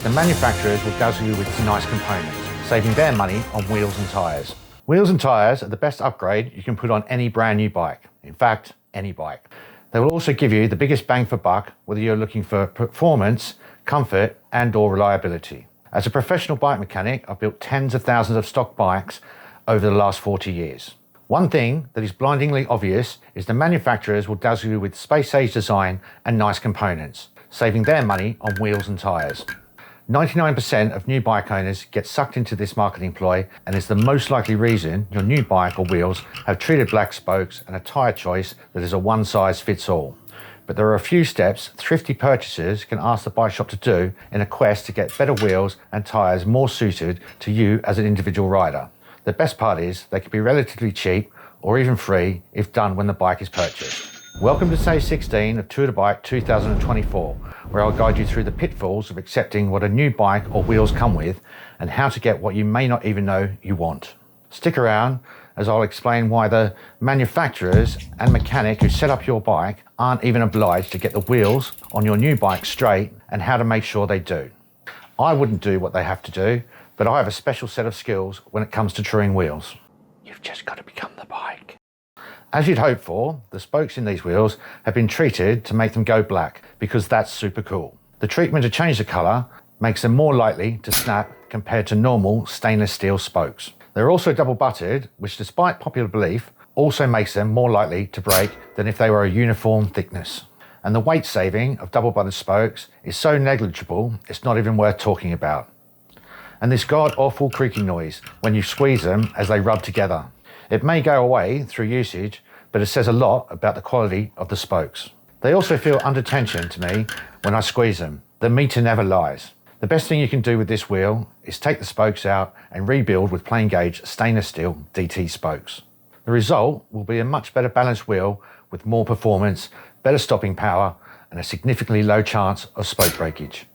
The manufacturers will dazzle you with nice components, saving their money on wheels and tyres. Wheels and tyres are the best upgrade you can put on any brand new bike. In fact, any bike. They will also give you the biggest bang for buck, whether you're looking for performance, comfort, and/or reliability. As a professional bike mechanic, I've built tens of thousands of stock bikes over the last 40 years. One thing that is blindingly obvious is the manufacturers will dazzle you with space-age design and nice components, saving their money on wheels and tyres. 99% of new bike owners get sucked into this marketing ploy, and is the most likely reason your new bike or wheels have treated black spokes and a tyre choice that is a one-size-fits-all. But there are a few steps thrifty purchasers can ask the bike shop to do in a quest to get better wheels and tyres more suited to you as an individual rider. The best part is they can be relatively cheap or even free if done when the bike is purchased. Welcome to Day 16 of Tour de Bike 2024, where I'll guide you through the pitfalls of accepting what a new bike or wheels come with and how to get what you may not even know you want. Stick around as I'll explain why the manufacturers and mechanic who set up your bike aren't even obliged to get the wheels on your new bike straight and how to make sure they do. I wouldn't do what they have to do, but I have a special set of skills when it comes to truing wheels. You've just got to become the bike. As you'd hope for, the spokes in these wheels have been treated to make them go black because that's super cool. The treatment to change the colour makes them more likely to snap compared to normal stainless steel spokes. They're also double butted, which despite popular belief, also makes them more likely to break than if they were a uniform thickness. And the weight saving of double butted spokes is so negligible it's not even worth talking about. And this god-awful creaking noise when you squeeze them as they rub together. It may go away through usage, but it says a lot about the quality of the spokes. They also feel under tension to me when I squeeze them. The meter never lies. The best thing you can do with this wheel is take the spokes out and rebuild with plain gauge stainless steel DT spokes. The result will be a much better balanced wheel with more performance, better stopping power, and a significantly low chance of spoke breakage.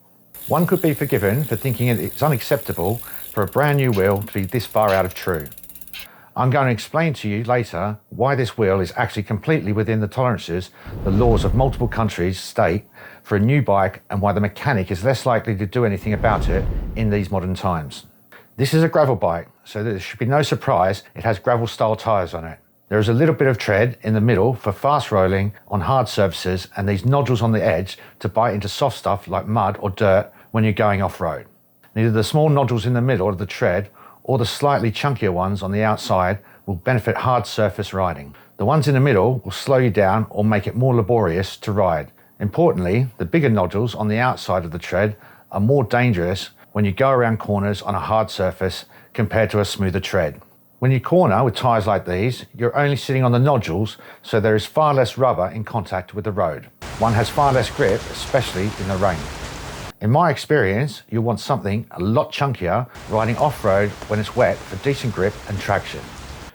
One could be forgiven for thinking it's unacceptable for a brand new wheel to be this far out of true. I'm going to explain to you later why this wheel is actually completely within the tolerances, the laws of multiple countries state for a new bike, and why the mechanic is less likely to do anything about it in these modern times. This is a gravel bike, so there should be no surprise it has gravel style tyres on it. There is a little bit of tread in the middle for fast rolling on hard surfaces, and these nodules on the edge to bite into soft stuff like mud or dirt when you're going off-road. Neither the small nodules in the middle of the tread or the slightly chunkier ones on the outside will benefit hard surface riding. The ones in the middle will slow you down or make it more laborious to ride. Importantly, the bigger nodules on the outside of the tread are more dangerous when you go around corners on a hard surface compared to a smoother tread. When you corner with tyres like these, you're only sitting on the nodules, so there is far less rubber in contact with the road. One has far less grip, especially in the rain. In my experience, you'll want something a lot chunkier riding off-road when it's wet for decent grip and traction.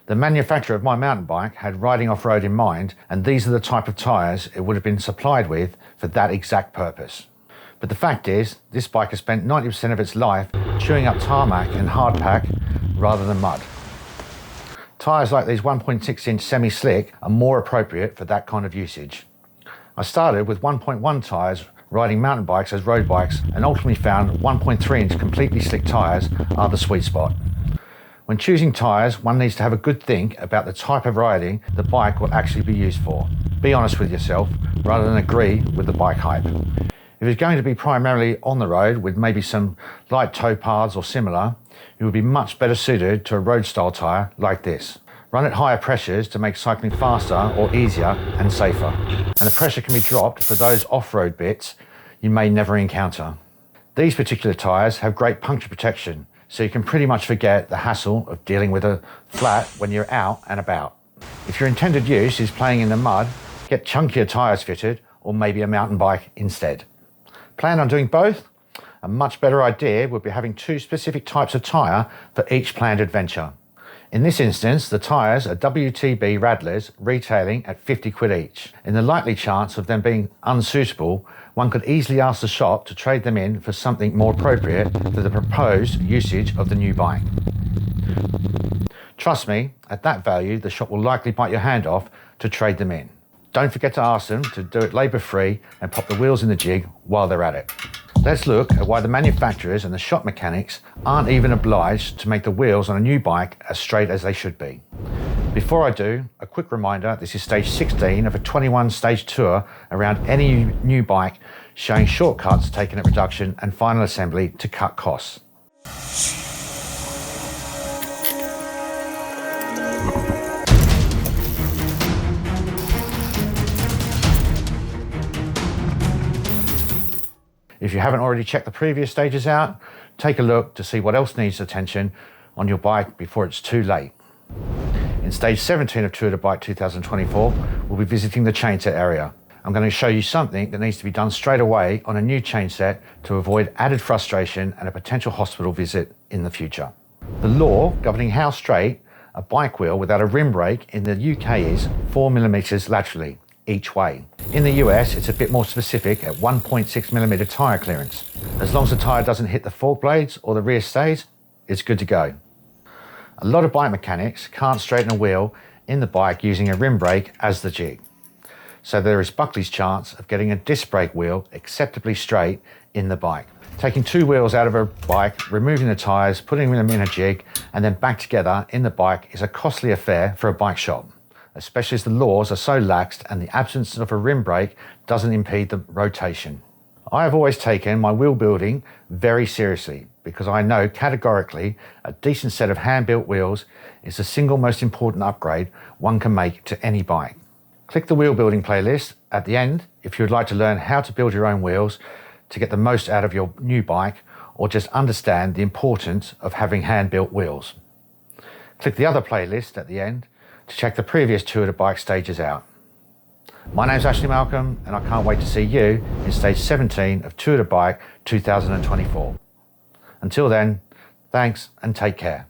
The manufacturer of my mountain bike had riding off-road in mind, and these are the type of tyres it would have been supplied with for that exact purpose. But the fact is, this bike has spent 90% of its life chewing up tarmac and hardpack rather than mud. Tyres like these 1.6-inch semi-slick are more appropriate for that kind of usage. I started with 1.1 tyres riding mountain bikes as road bikes, and ultimately found 1.3-inch completely slick tyres are the sweet spot. When choosing tyres, one needs to have a good think about the type of riding the bike will actually be used for. Be honest with yourself, rather than agree with the bike hype. If it's going to be primarily on the road with maybe some light tow paths or similar, it would be much better suited to a road style tyre like this. Run at higher pressures to make cycling faster or easier and safer. And the pressure can be dropped for those off-road bits you may never encounter. These particular tyres have great puncture protection, so you can pretty much forget the hassle of dealing with a flat when you're out and about. If your intended use is playing in the mud, get chunkier tyres fitted, or maybe a mountain bike instead. Plan on doing both? A much better idea would be having two specific types of tyre for each planned adventure. In this instance, the tyres are WTB Radlers retailing at 50 quid each. In the likely chance of them being unsuitable, one could easily ask the shop to trade them in for something more appropriate for the proposed usage of the new bike. Trust me, at that value, the shop will likely bite your hand off to trade them in. Don't forget to ask them to do it labour-free and pop the wheels in the jig while they're at it. Let's look at why the manufacturers and the shop mechanics aren't even obliged to make the wheels on a new bike as straight as they should be. Before I do, a quick reminder, this is stage 16 of a 21-stage tour around any new bike, showing shortcuts taken at production and final assembly to cut costs. If you haven't already checked the previous stages out, take a look to see what else needs attention on your bike before it's too late. In stage 17 of Tour de Bike 2024, we'll be visiting the chainset area. I'm going to show you something that needs to be done straight away on a new chainset to avoid added frustration and a potential hospital visit in the future. The law governing how straight a bike wheel without a rim brake in the UK is 4mm laterally each way. In the US, it's a bit more specific at 1.6mm tyre clearance. As long as the tyre doesn't hit the fork blades or the rear stays, it's good to go. A lot of bike mechanics can't straighten a wheel in the bike using a rim brake as the jig. So there is Brockley's chance of getting a disc brake wheel acceptably straight in the bike. Taking two wheels out of a bike, removing the tyres, putting them in a jig, and then back together in the bike is a costly affair for a bike shop, especially as the laws are so laxed and the absence of a rim brake doesn't impede the rotation. I have always taken my wheel building very seriously because I know categorically a decent set of hand-built wheels is the single most important upgrade one can make to any bike. Click the wheel building playlist at the end if you would like to learn how to build your own wheels to get the most out of your new bike or just understand the importance of having hand-built wheels. Click the other playlist at the end to check the previous Tour de Bike stages out. My name's Ashley Malcolm and I can't wait to see you in stage 17 of Tour de Bike 2024. Until then, thanks and take care.